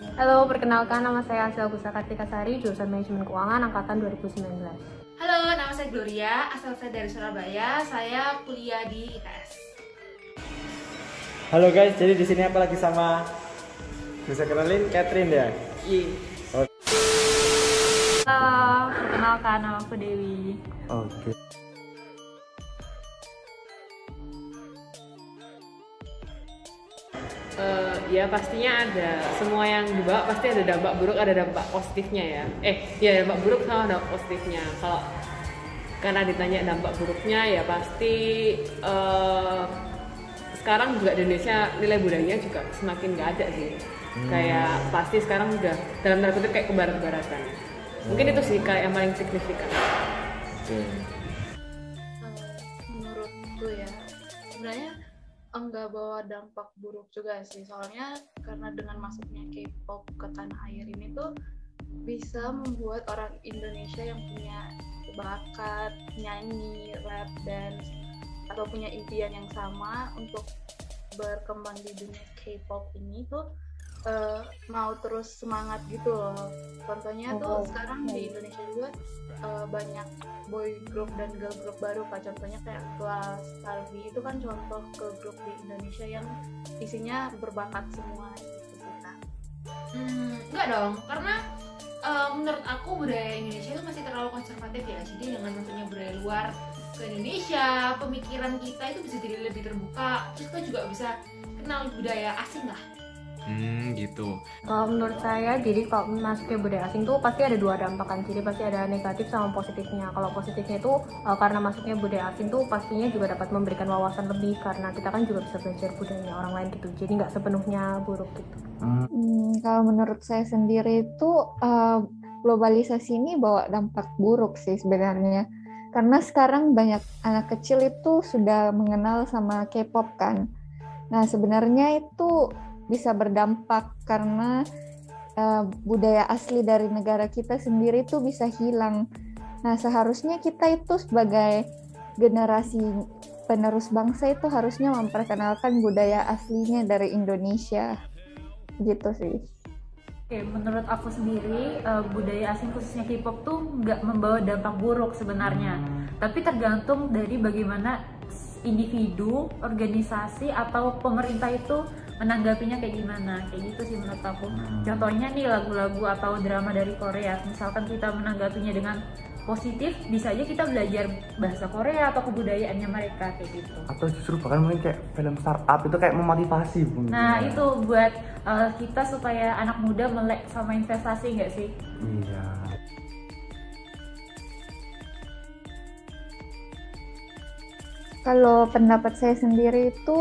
Halo, perkenalkan nama saya Azal Pusaka Sari, jurusan Manajemen Keuangan angkatan 2019. Halo, nama saya Gloria, asal saya dari Surabaya. Saya kuliah di ITS. Halo guys, jadi di sini apa lagi sama bisa kenalin Catherine ya? Iya. Halo, perkenalkan nama aku Dewi. Oke. Ya pastinya ada, semua yang dibawa pasti ada dampak buruk, ada dampak positifnya ya. Ya dampak buruk sama dampak positifnya. Kalau karena ditanya dampak buruknya ya pasti sekarang juga di Indonesia nilai budayanya juga semakin nggak ada sih. Kayak pasti sekarang udah dalam tanda kutip kayak kebarat-baratan. Mungkin itu sih kayak yang paling signifikan. Oke. Menurutku ya, sebenarnya enggak bawa dampak buruk juga sih, soalnya karena dengan masuknya K-pop ke tanah air ini tuh bisa membuat orang Indonesia yang punya bakat nyanyi, rap, dance atau punya impian yang sama untuk berkembang di dunia K-pop ini tuh mau terus semangat gitu loh. Contohnya tuh sekarang di Indonesia juga banyak boy group dan girl group baru, Kak. Contohnya kayak Kelas, Starby, itu kan contoh ke grup di Indonesia yang isinya berbakat semua gitu sih, Kak. Enggak dong, karena menurut aku budaya Indonesia itu masih terlalu konservatif ya. Jadi dengan masuknya budaya luar ke Indonesia, pemikiran kita itu bisa jadi lebih terbuka. Terus kita juga bisa kenal budaya asing lah. Gitu. Kalau menurut saya, jadi kalau masuknya budaya asing tuh pasti ada dua dampak kan. Jadi pasti ada negatif sama positifnya. Kalau positifnya itu karena masuknya budaya asing tuh pastinya juga dapat memberikan wawasan lebih, karena kita kan juga bisa belajar budayanya orang lain gitu. Jadi nggak sepenuhnya buruk gitu. Kalau menurut saya sendiri itu globalisasi ini bawa dampak buruk sih sebenarnya. Karena sekarang banyak anak kecil itu sudah mengenal sama K-pop kan. Nah sebenarnya itu bisa berdampak karena budaya asli dari negara kita sendiri itu bisa hilang. Nah seharusnya kita itu sebagai generasi penerus bangsa itu harusnya memperkenalkan budaya aslinya dari Indonesia. Gitu sih. Oke, menurut aku sendiri budaya asing khususnya K-pop tuh nggak membawa dampak buruk sebenarnya, tapi tergantung dari bagaimana individu, organisasi atau pemerintah itu menanggapinya kayak gimana, kayak gitu sih menurut aku. Contohnya nih lagu-lagu atau drama dari Korea, misalkan kita menanggapinya dengan positif, bisa aja kita belajar bahasa Korea atau kebudayaannya mereka kayak gitu. Atau justru bahkan mungkin kayak film startup itu kayak memotivasi. Nah itu buat kita supaya anak muda melek sama investasi nggak sih? Iya. Kalau pendapat saya sendiri itu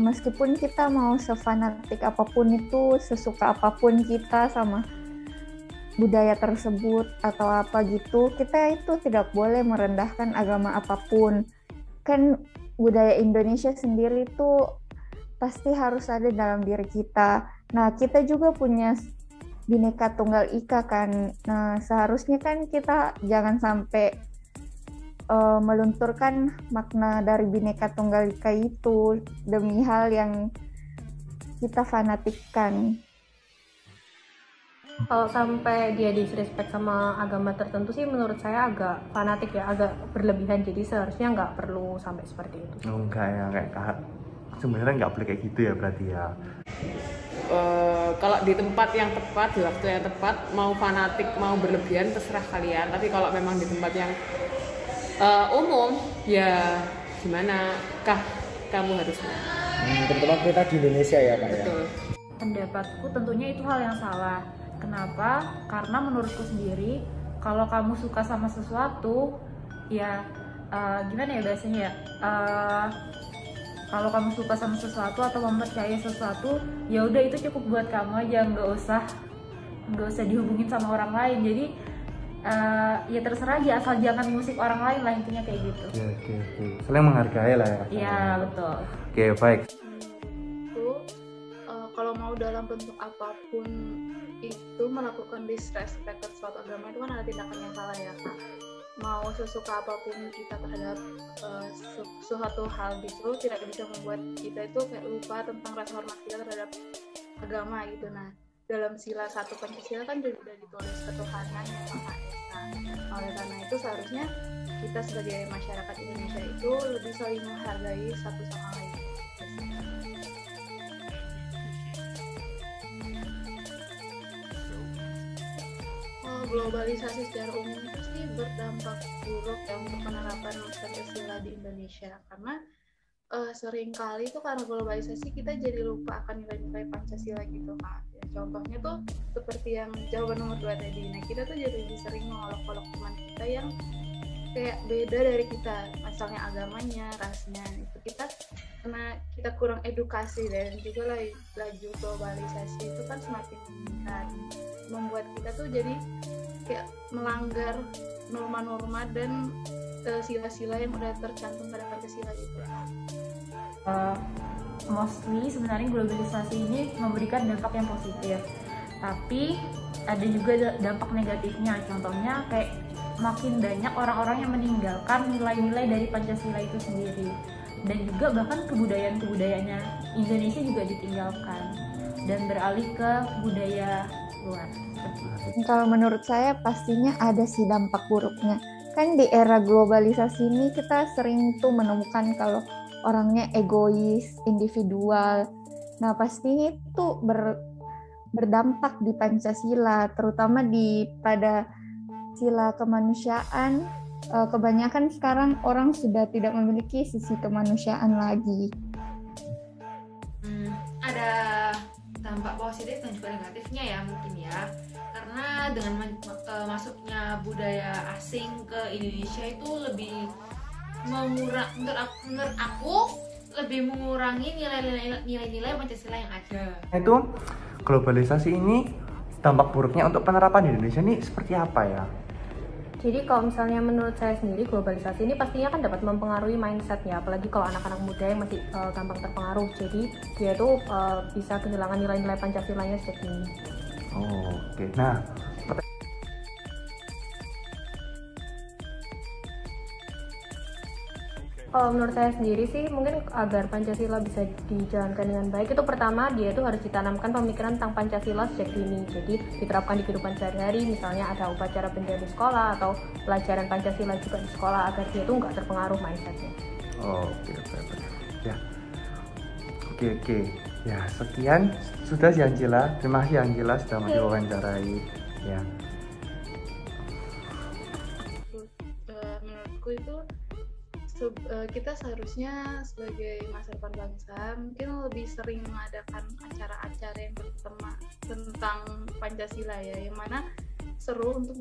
meskipun kita mau sefanatik apapun itu, sesuka apapun kita sama budaya tersebut atau apa gitu, kita itu tidak boleh merendahkan agama apapun. Kan budaya Indonesia sendiri itu pasti harus ada dalam diri kita. Nah, kita juga punya Bhinneka Tunggal Ika kan. Nah, seharusnya kan kita jangan sampai melunturkan makna dari Bhinneka Tunggal Ika itu demi hal yang kita fanatikkan. Kalau sampai dia disrespect sama agama tertentu sih menurut saya agak fanatik ya, agak berlebihan. Jadi seharusnya nggak perlu sampai seperti itu. Enggak ya, kayak sebenarnya nggak boleh kayak gitu ya berarti ya. Kalau di tempat yang tepat, di waktu yang tepat, mau fanatik, mau berlebihan terserah kalian. Tapi kalau memang di tempat yang umum, ya gimana kah kamu harusnya? Terutama kita di Indonesia ya Kak ya. Betul. Pendapatku tentunya itu hal yang salah. Kenapa? Karena menurutku sendiri, kalau kamu suka sama sesuatu, ya gimana ya bahasanya ya? Kalau kamu suka sama sesuatu atau mempercayai sesuatu, ya udah itu cukup buat kamu aja, nggak usah dihubungin sama orang lain. Jadi ya terserah aja, asal jangan musik orang lain lah, intinya kayak gitu. Oke. Saling menghargai lah ya. Iya betul. Oke, baik. Itu kalau mau dalam bentuk apapun itu melakukan disrespect ke suatu agama itu kan ada tindakan yang salah ya, Kak. Mau sesuka apapun kita terhadap suatu hal gitu tidak bisa membuat kita itu kayak lupa tentang rasa hormat kita terhadap agama gitu. Nah dalam sila 1 Pancasila kan juga udah ditulis ketuhanan yang Maha Esa. Oleh karena itu seharusnya kita sebagai masyarakat Indonesia itu lebih saling menghargai satu sama lain. Globalisasi secara umum pasti berdampak buruk ya untuk penerapan Pancasila di Indonesia, karena seringkali tuh karena globalisasi kita jadi lupa akan nilai-nilai Pancasila gitu Kak. Ya, contohnya tuh seperti yang jawaban nomor 2 tadi. Nah kita tuh jadi lebih sering mengolok-olok teman kita yang kayak beda dari kita, misalnya agamanya, rasnya. Itu kita karena kita kurang edukasi, dan juga laju globalisasi itu kan semakin meningkat, membuat kita tuh jadi kayak melanggar norma-norma dan sila-sila yang udah tercantum pada Pancasila gitu. Mostly sebenarnya globalisasi ini memberikan dampak yang positif, tapi ada juga dampak negatifnya. Contohnya kayak makin banyak orang-orang yang meninggalkan nilai-nilai dari Pancasila itu sendiri, dan juga bahkan kebudayaan-kebudayaannya Indonesia juga ditinggalkan dan beralih ke budaya luar. Kalau menurut saya pastinya ada sih dampak buruknya. Kan di era globalisasi ini kita sering tuh menemukan kalau orangnya egois, individual. Nah pastinya itu berdampak di Pancasila, terutama pada sila kemanusiaan. Kebanyakan sekarang orang sudah tidak memiliki sisi kemanusiaan lagi. Ada dampak positif dan juga negatifnya ya mungkin ya, karena dengan masuknya budaya asing ke Indonesia itu lebih menurut aku lebih mengurangi nilai-nilai Pancasila yang ada. Itu globalisasi ini dampak buruknya untuk penerapan di Indonesia ini seperti apa ya? Jadi kalau misalnya menurut saya sendiri, globalisasi ini pastinya kan dapat mempengaruhi mindset ya, apalagi kalau anak-anak muda yang masih gampang terpengaruh. Jadi dia tuh bisa kehilangan nilai-nilai Pancasilanya sejak dini. Oh, oke. Nah, kalau menurut saya sendiri sih, mungkin agar Pancasila bisa dijalankan dengan baik, itu pertama dia itu harus ditanamkan pemikiran tentang Pancasila sejak dini. Jadi diterapkan di kehidupan sehari-hari, misalnya ada upacara bendera di sekolah atau pelajaran Pancasila juga di sekolah, agar dia itu nggak terpengaruh mindsetnya. oh, oke. Ya, oke. Ya, sekian sudah si Angela. Terima kasih Angela sudah mau diwawancarai. Ya. Menurutku itu kita seharusnya sebagai masa depan bangsa mungkin lebih sering mengadakan acara-acara yang bertema tentang Pancasila ya, yang mana seru untuk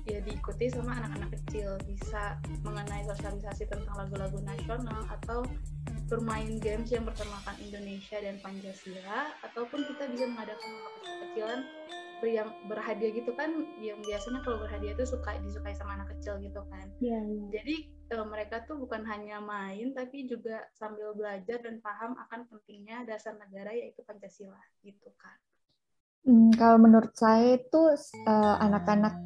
diikuti sama anak-anak kecil, bisa mengenai sosialisasi tentang lagu-lagu nasional atau bermain games yang bertemakan Indonesia dan Pancasila, ataupun kita bisa mengadakan kecil-kecilan yang berhadiah gitu kan, yang biasanya kalau berhadiah itu disukai sama anak kecil gitu kan. Jadi mereka tuh bukan hanya main tapi juga sambil belajar dan paham akan pentingnya dasar negara yaitu Pancasila gitu kan. Kalau menurut saya itu anak-anak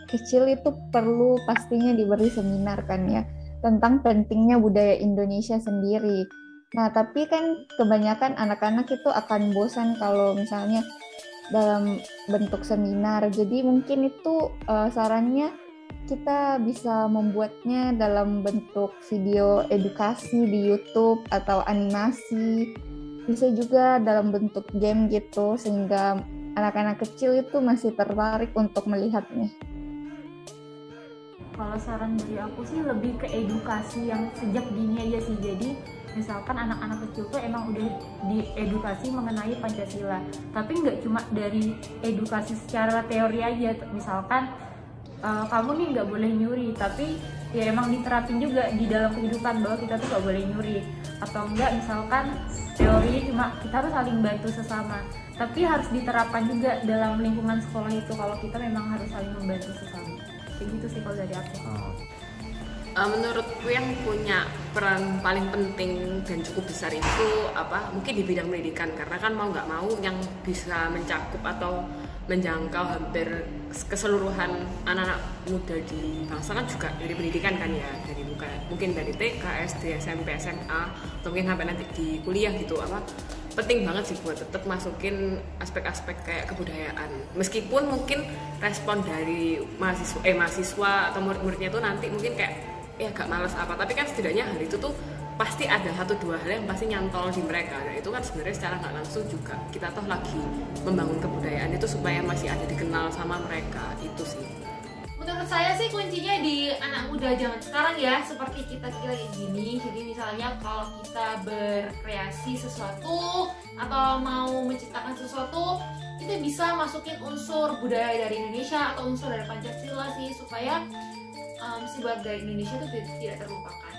kecil itu perlu pastinya diberi seminar kan ya tentang pentingnya budaya Indonesia sendiri. Nah tapi kan kebanyakan anak-anak itu akan bosan kalau misalnya dalam bentuk seminar. Jadi mungkin itu sarannya kita bisa membuatnya dalam bentuk video edukasi di YouTube atau animasi. Bisa juga dalam bentuk game gitu, sehingga anak-anak kecil itu masih tertarik untuk melihatnya. Kalau saran dari aku sih lebih ke edukasi yang sejak dini aja sih. Jadi misalkan anak-anak kecil tuh emang udah diedukasi mengenai Pancasila, tapi nggak cuma dari edukasi secara teori aja. Misalkan kamu nih nggak boleh nyuri, tapi ya emang diterapin juga di dalam kehidupan bahwa kita tuh nggak boleh nyuri. Atau enggak misalkan teorinya cuma kita harus saling bantu sesama, tapi harus diterapkan juga dalam lingkungan sekolah itu kalau kita memang harus saling membantu sesama. Kayak gitu sih kalau dari aku. Menurutku yang punya peran paling penting dan cukup besar itu mungkin di bidang pendidikan, karena kan mau nggak mau yang bisa mencakup atau menjangkau hampir keseluruhan anak-anak muda di bangsa kan juga dari pendidikan kan ya, dari mungkin dari TK, SD, SMP, SMA, atau mungkin sampai nanti di kuliah gitu penting banget sih buat tetap masukin aspek-aspek kayak kebudayaan. Meskipun mungkin respon dari mahasiswa atau murid-muridnya itu nanti mungkin kayak ya agak males apa, tapi kan setidaknya hal itu tuh pasti ada 1-2 hal yang pasti nyantol di mereka. Dan itu kan sebenarnya secara nggak langsung juga kita toh lagi membangun kebudayaan itu supaya masih ada dikenal sama mereka, itu sih. Menurut saya sih kuncinya di anak muda zaman sekarang ya, seperti kita kayak gini. Jadi misalnya kalau kita berkreasi sesuatu atau mau menciptakan sesuatu, kita bisa masukin unsur budaya dari Indonesia atau unsur dari Pancasila sih, supaya si warga Indonesia itu tidak terlupakan.